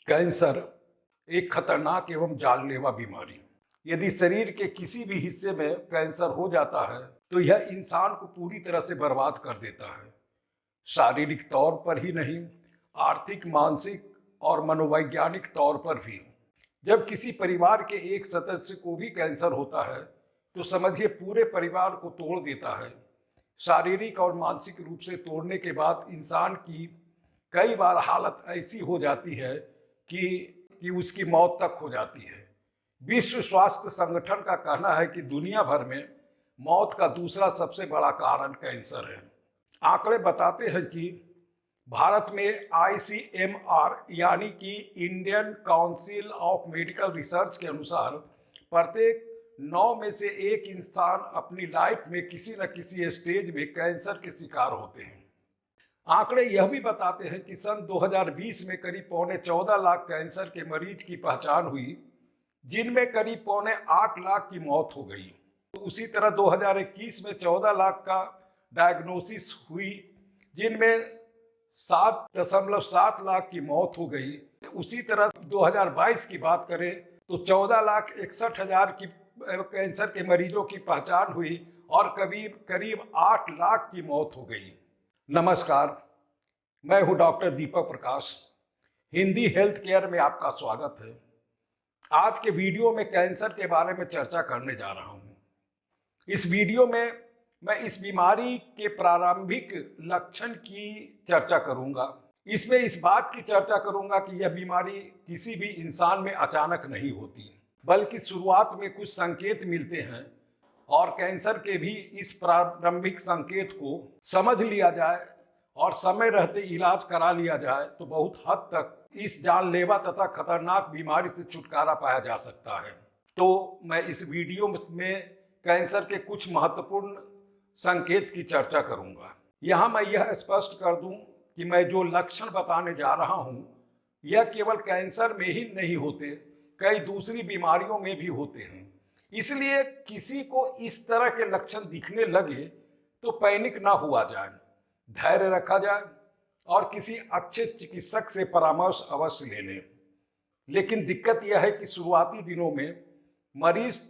Cancer एक खतरनाक एवं जानलेवा बीमारी। यदि शरीर के किसी भी हिस्से में कैंसर हो जाता है तो यह इंसान को पूरी तरह से बर्बाद कर देता है। शारीरिक तौर पर ही नहीं, आर्थिक, मानसिक और मनोवैज्ञानिक तौर पर भी। जब किसी परिवार के एक सदस्य को भी कैंसर होता है तो समझिए पूरे परिवार को तोड़ देता है। शारीरिक और मानसिक रूप से तोड़ने के बाद इंसान की कई बार हालत ऐसी हो जाती है कि उसकी मौत तक हो जाती है। विश्व स्वास्थ्य संगठन का कहना है कि दुनिया भर में मौत का दूसरा सबसे बड़ा कारण कैंसर है। आंकड़े बताते हैं कि भारत में आईसीएमआर यानी कि Indian council of medical research के अनुसार प्रत्येक 9 में से एक इंसान अपनी लाइफ में किसी न किसी स्टेज में कैंसर के शिकार होते हैं। आंकड़े यह भी बताते हैं कि सन 2020 में करीब 14.25 लाख कैंसर के मरीज की पहचान हुई, जिनमें करीब 8.25 लाख की मौत हो गई। तो उसी तरह 2021 में 14 लाख का डायग्नोसिस हुई, जिनमें 7.7 लाख की मौत हो गई। उसी तरह 2022 की बात करें तो 14,61,000 की कैंसर के मरीजों की पहचान हुई और करीब करीब 8 लाख की मौत हो गई। नमस्कार, मैं हूं doctor Deepak Prakash. Hindi health care में आपका स्वागत है। आज के वीडियो में कैंसर के बारे में चर्चा करने जा रहा हूं। इस वीडियो में मैं इस बीमारी के प्रारंभिक लक्षण की चर्चा करूंगा। इसमें इस बात की चर्चा करूंगा कि यह बीमारी किसी भी इंसान में अचानक नहीं होती, बल्कि शुरुआत में कुछ संकेत मिलते हैं और कैंसर के भी इस प्रारंभिक संकेत को समझ लिया जाए और समय रहते इलाज करा लिया जाए तो बहुत हद तक इस जानलेवा तथा खतरनाक बीमारी से छुटकारा पाया जा सकता है। तो मैं इस वीडियो में कैंसर के कुछ महत्वपूर्ण संकेत की चर्चा करूंगा। यहाँ मैं यह स्पष्ट कर दूं कि मैं जो लक्षण बताने जा रहा हूं यह केवल कैंसर में ही नहीं होते, कई दूसरी बीमारियों में भी होते हैं। इसलिए किसी को इस तरह के लक्षण दिखने लगे तो पैनिक ना हुआ जाए, धैर्य रखा जाए और किसी अच्छे चिकित्सक से परामर्श अवश्य ले लें। लेकिन दिक्कत यह है कि शुरुआती दिनों में मरीज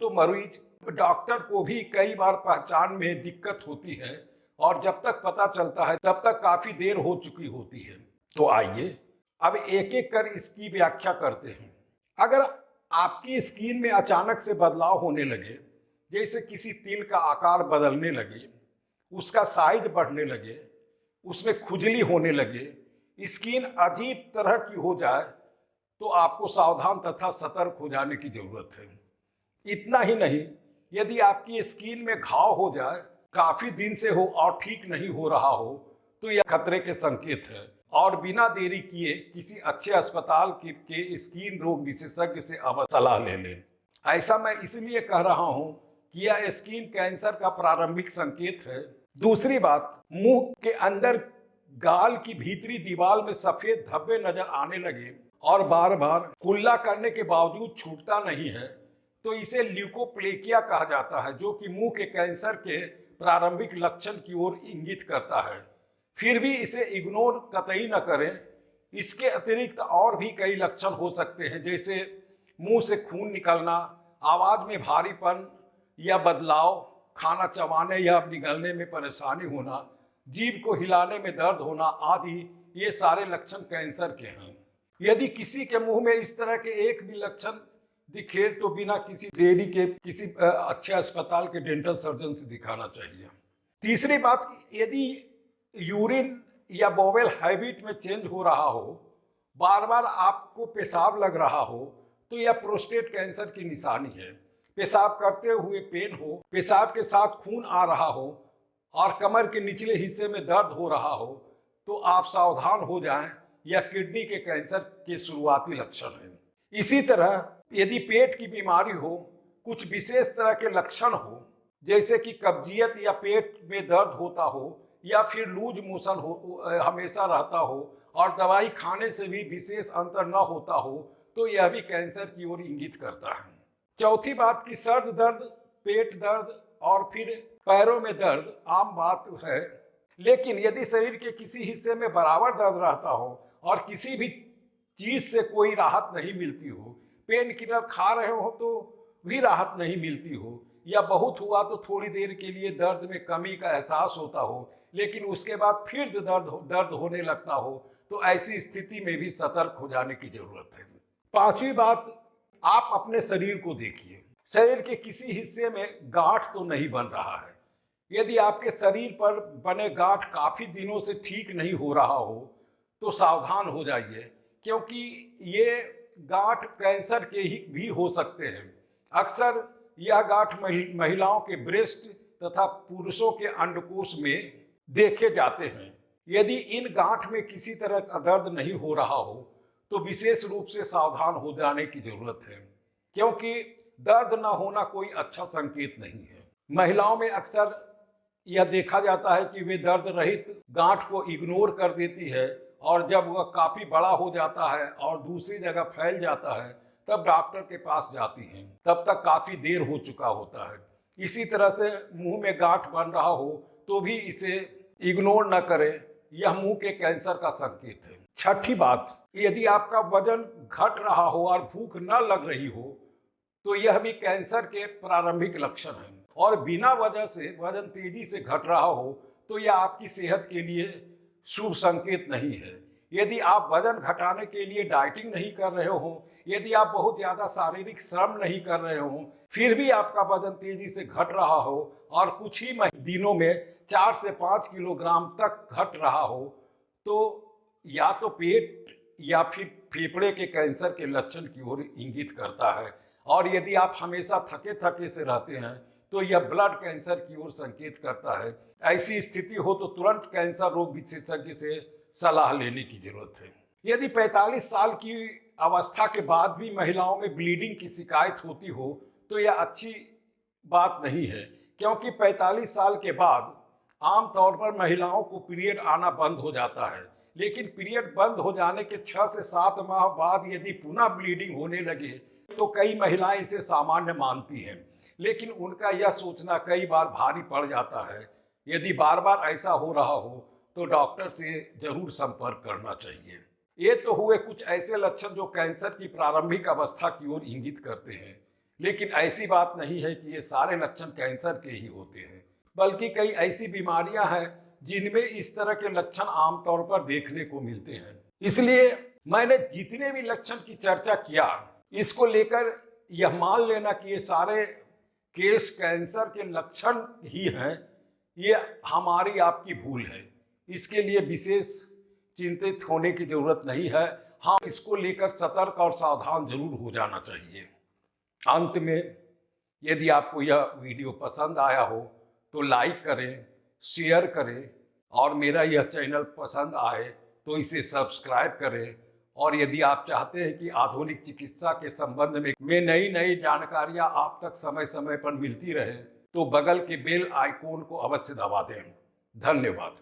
डॉक्टर को भी कई बार पहचान में दिक्कत होती है और जब तक पता चलता है तब तक काफी देर हो चुकी होती है। तो आइए अब एक एक कर इसकी व्याख्या करते हैं। अगर आपकी स्किन में अचानक से बदलाव होने लगे, जैसे किसी तिल का आकार बदलने लगे, उसका साइज बढ़ने लगे, उसमें खुजली होने लगे, स्किन अजीब तरह की हो जाए, तो आपको सावधान तथा सतर्क हो जाने की जरूरत है। इतना ही नहीं, यदि आपकी स्किन में घाव हो जाए, काफी दिन से हो और ठीक नहीं हो रहा हो, तो यह खतरे के संकेत है और बिना देरी किए किसी अच्छे अस्पताल के स्किन रोग विशेषज्ञ से अवश्य सलाह ले लें। ऐसा मैं इसलिए कह रहा हूं कि यह स्किन कैंसर का प्रारंभिक संकेत है। दूसरी बात, मुंह के अंदर गाल की भीतरी दीवार में सफेद धब्बे नजर आने लगे और बार बार कुल्ला करने के बावजूद छूटता नहीं है, तो इसे ल्यूकोप्लेकिया कहा जाता है, जो कि मुंह के कैंसर के प्रारंभिक लक्षण की ओर इंगित करता है। फिर भी इसे इग्नोर कतई न करें। इसके अतिरिक्त और भी कई लक्षण हो सकते हैं, जैसे मुंह से खून निकलना, आवाज में भारीपन या बदलाव, खाना चबाने या निगलने में परेशानी होना, जीभ को हिलाने में दर्द होना आदि, ये सारे लक्षण कैंसर के हैं। यदि किसी के मुंह में इस तरह के एक भी लक्षण दिखे तो बिना किसी देरी के किसी अच्छे अस्पताल के डेंटल सर्जन से दिखाना चाहिए। तीसरी बात, यदि यूरिन या बोवेल हैबिट में चेंज हो रहा हो, बार बार आपको पेशाब लग रहा हो, तो यह प्रोस्टेट कैंसर की निशानी है। पेशाब करते हुए पेन हो, पेशाब के साथ खून आ रहा हो और कमर के निचले हिस्से में दर्द हो रहा हो, तो आप सावधान हो जाएं, यह किडनी के कैंसर के शुरुआती लक्षण हैं। इसी तरह यदि पेट की बीमारी हो, कुछ विशेष तरह के लक्षण हो, जैसे कि कब्जियत या पेट में दर्द होता हो या फिर लूज मोशन हो हमेशा रहता हो और दवाई खाने से भी विशेष अंतर न होता हो, तो यह भी कैंसर की ओर इंगित करता है। चौथी बात की सर्द दर्द, पेट दर्द और फिर पैरों में दर्द आम बात है, लेकिन यदि शरीर के किसी हिस्से में बराबर दर्द रहता हो और किसी भी चीज से कोई राहत नहीं मिलती हो, पेन किलर खा रहे हो तो भी राहत नहीं मिलती हो, या बहुत हुआ तो थोड़ी देर के लिए दर्द में कमी का एहसास होता हो, लेकिन उसके बाद फिर दर्द होने लगता हो, तो ऐसी स्थिति में भी सतर्क हो जाने की जरूरत है। पांचवी बात, आप अपने शरीर को देखिए। शरीर के किसी हिस्से में गांठ तो नहीं बन रहा है। यदि आपके शरीर पर बने गांठ काफी दिनों से ठीक नहीं हो रहा हो तो सावधान हो जाइए, क्योंकि ये गांठ कैंसर के ही भी हो सकते हैं। अक्सर यह गांठ महिलाओं के ब्रेस्ट तथा पुरुषों के अंडकोश में देखे जाते हैं। यदि इन गांठ में किसी तरह का दर्द नहीं हो रहा हो तो विशेष रूप से सावधान हो जाने की जरूरत है, क्योंकि दर्द न होना कोई अच्छा संकेत नहीं है। महिलाओं में अक्सर यह देखा जाता है कि वे दर्द रहित गांठ को इग्नोर कर देती है, और जब वह काफी बड़ा हो जाता है और दूसरी जगह फैल जाता है तब डॉक्टर के पास जाती हैं। तब तक काफी देर हो चुका होता है। इसी तरह से मुंह में गांठ बन रहा हो तो भी इसे इग्नोर न करें, यह मुंह के कैंसर का संकेत है। छठी बात, यदि आपका वजन घट रहा हो और भूख न लग रही हो तो यह भी कैंसर के प्रारंभिक लक्षण हैं, और बिना वजह से वजन तेजी से घट रहा हो तो यह आपकी सेहत के लिए शुभ संकेत नहीं है। यदि आप वजन घटाने के लिए डाइटिंग नहीं कर रहे हो, यदि आप बहुत ज़्यादा शारीरिक श्रम नहीं कर रहे हो, फिर भी आपका वजन तेजी से घट रहा हो और कुछ ही दिनों में 4 से 5 किलोग्राम तक घट रहा हो, तो या तो पेट या फिर फेफड़े के कैंसर के लक्षण की ओर इंगित करता है। और यदि आप हमेशा थके थके से रहते हैं तो यह ब्लड कैंसर की ओर संकेत करता है। ऐसी स्थिति हो तो तुरंत कैंसर रोग विशेषज्ञ से सलाह लेने की जरूरत है। यदि 45 साल की अवस्था के बाद भी महिलाओं में ब्लीडिंग की शिकायत होती हो तो यह अच्छी बात नहीं है, क्योंकि 45 साल के बाद आमतौर पर महिलाओं को पीरियड आना बंद हो जाता है। लेकिन पीरियड बंद हो जाने के 6 से 7 माह बाद यदि पुनः ब्लीडिंग होने लगे तो कई महिलाएं इसे सामान्य मानती हैं, लेकिन उनका यह सोचना कई बार भारी पड़ जाता है। यदि बार बार ऐसा हो रहा हो तो डॉक्टर से जरूर संपर्क करना चाहिए। ये तो हुए कुछ ऐसे लक्षण जो कैंसर की प्रारंभिक अवस्था की ओर इंगित करते हैं, लेकिन ऐसी बात नहीं है कि ये सारे लक्षण कैंसर के ही होते हैं, बल्कि कई ऐसी बीमारियां हैं जिनमें इस तरह के लक्षण आमतौर पर देखने को मिलते हैं। इसलिए मैंने जितने भी लक्षण की चर्चा किया, इसको लेकर यह मान लेना कि ये सारे केस कैंसर के लक्षण ही हैं, ये हमारी आपकी भूल है। इसके लिए विशेष चिंतित होने की जरूरत नहीं है। हाँ, इसको लेकर सतर्क और सावधान जरूर हो जाना चाहिए। अंत में, यदि आपको यह वीडियो पसंद आया हो तो लाइक करें, शेयर करें, और मेरा यह चैनल पसंद आए तो इसे सब्सक्राइब करें। और यदि आप चाहते हैं कि आधुनिक चिकित्सा के संबंध में नई नई जानकारियां आप तक समय समय पर मिलती रहे तो बगल के बेल आइकॉन को अवश्य दबा दें। धन्यवाद।